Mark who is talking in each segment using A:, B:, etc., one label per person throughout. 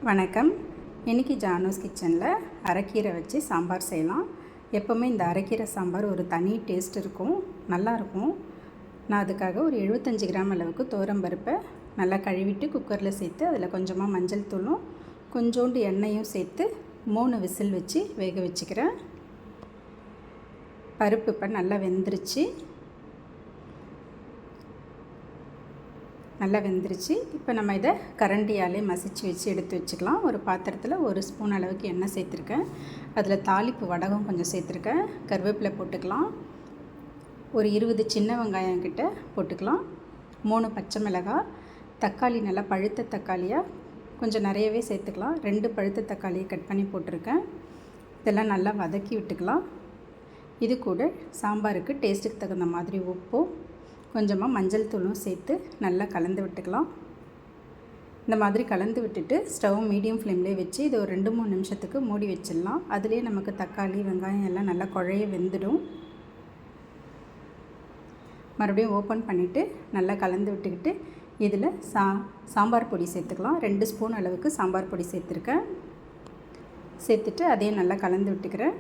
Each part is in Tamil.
A: வணக்கம். இன்றைக்கி ஜானூஸ் கிச்சனில் அரைக்கீரை வச்சு சாம்பார் செய்யலாம். எப்போவுமே இந்த அரைக்கீரை சாம்பார் ஒரு தனி டேஸ்ட் இருக்கும், நல்லாயிருக்கும். நான் அதுக்காக ஒரு 75 கிராம் அளவுக்கு துவரம்பருப்பை நல்லா கழுவிட்டு குக்கரில் சேர்த்து அதில் கொஞ்சமாக மஞ்சள் தூளும் கொஞ்சோண்டு எண்ணெயும் சேர்த்து 3 விசில் வச்சு வேக வச்சுக்கிறேன். பருப்பு இப்போ நல்லா வெந்துருச்சு. இப்போ நம்ம இதை கரண்டியாலே மசிச்சு வச்சு எடுத்து வச்சுக்கலாம். ஒரு பாத்திரத்தில் 1 ஸ்பூன் அளவுக்கு எண்ணெய் சேர்த்துருக்கேன். அதில் தாளிப்பு வடகம் கொஞ்சம் சேர்த்துருக்கேன். கருவேப்பிலை போட்டுக்கலாம். ஒரு 20 சின்ன வெங்காயம் கிட்ட போட்டுக்கலாம். 3 பச்சை மிளகாய், தக்காளி நல்லா பழுத்த தக்காளியாக கொஞ்சம் நிறையவே சேர்த்துக்கலாம். 2 பழுத்த தக்காளியை கட் பண்ணி போட்டிருக்கேன். இதெல்லாம் நல்லா வதக்கி விட்டுக்கலாம். இது கூட சாம்பாருக்கு டேஸ்ட்டுக்கு தகுந்த மாதிரி உப்பும் கொஞ்சமாக மஞ்சள் தூளும் சேர்த்து நல்லா கலந்து விட்டுக்கலாம். இந்த மாதிரி கலந்து விட்டுட்டு ஸ்டவ் மீடியம் ஃப்ளேம்லேயே வச்சு இது ஒரு 2-3 நிமிஷத்துக்கு மூடி வச்சிடலாம். அதுலேயே நமக்கு தக்காளி வெங்காயம் எல்லாம் நல்லா குழைய வெந்துடும். மறுபடியும் ஓப்பன் பண்ணிவிட்டு நல்லா கலந்து விட்டுக்கிட்டு இதில் சாம்பார் பொடி சேர்த்துக்கலாம். 2 ஸ்பூன் அளவுக்கு சாம்பார் பொடி சேர்த்துருக்கேன். சேர்த்துட்டு அதையும் நல்லா கலந்து விட்டுக்கிறேன்.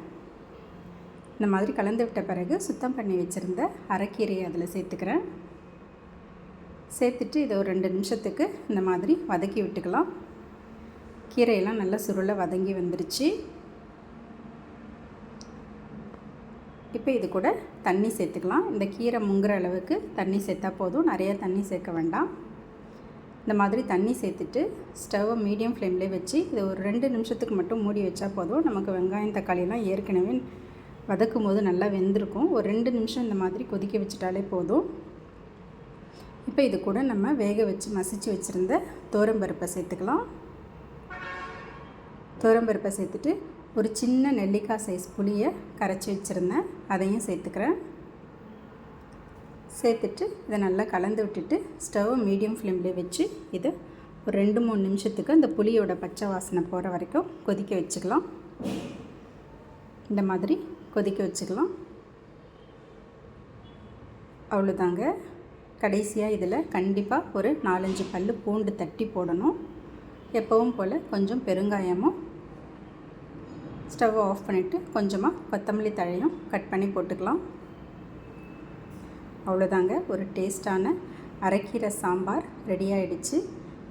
A: இந்த மாதிரி கலந்து விட்ட பிறகு சுத்தம் பண்ணி வச்சுருந்த அரைக்கீரையை அதில் சேர்த்துக்கிறேன். சேர்த்துட்டு இதை ஒரு 2 நிமிஷத்துக்கு இந்த மாதிரி வதக்கி விட்டுக்கலாம். கீரையெல்லாம் நல்லா சுருளை வதங்கி வந்துருச்சு. இப்போ இது கூட தண்ணி சேர்த்துக்கலாம். இந்த கீரை முங்குற அளவுக்கு தண்ணி சேர்த்தா போதும், நிறைய தண்ணி சேர்க்க வேண்டாம். இந்த மாதிரி தண்ணி சேர்த்துட்டு ஸ்டவ்வை மீடியம் ஃப்ளேம்லேயே வச்சு இதை ஒரு 2 நிமிஷத்துக்கு மட்டும் மூடி வச்சா போதும். நமக்கு வெங்காயம் தக்காளியெல்லாம் ஏற்கனவே வதக்கும் போது நல்லா வெந்திருக்கும். ஒரு 2 நிமிஷம் இந்த மாதிரி கொதிக்க வச்சுட்டாலே போதும். இப்போ இது கூட நம்ம வேக வச்சு மசிச்சு வச்சுருந்த துவரம்பருப்பை சேர்த்துக்கலாம். துவரம்பருப்பை சேர்த்துட்டு ஒரு சின்ன நெல்லிக்காய் சைஸ் புளியை கரைச்சி வச்சுருந்தேன், அதையும் சேர்த்துக்கிறேன். சேர்த்துட்டு இதை நல்லா கலந்து விட்டுட்டு ஸ்டவ் மீடியம் ஃப்ளேம்லேயே வச்சு இதை ஒரு 2-3 நிமிஷத்துக்கு அந்த புளியோட பச்சை வாசனை போகிற வரைக்கும் கொதிக்க வச்சுக்கலாம். இந்த மாதிரி கொதிக்க வச்சுக்கலாம். அவ்வளோதாங்க. கடைசியாக இதில் கண்டிப்பாக ஒரு 4-5 பல் பூண்டு தட்டி போடணும். எப்பவும் போல் கொஞ்சம் பெருங்காயமும், ஸ்டவ் ஆஃப் பண்ணிவிட்டு கொஞ்சமாக கொத்தமல்லி தழையும் கட் பண்ணி போட்டுக்கலாம். அவ்வளோதாங்க, ஒரு டேஸ்டான அரைக்கீரை சாம்பார் ரெடி ஆகிடுச்சு.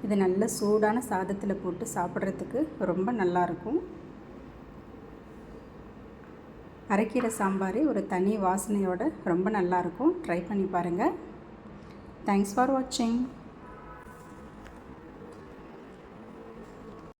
A: இது நல்ல சூடான சாதத்தில் போட்டு சாப்பிட்றதுக்கு ரொம்ப நல்லாயிருக்கும். அரைக்கீரை சாம்பார் ஒரு தனி வாசனையோடு ரொம்ப நல்லாயிருக்கும். ட்ரை பண்ணி பாருங்கள். தேங்க்ஸ் ஃபார் வாட்சிங்.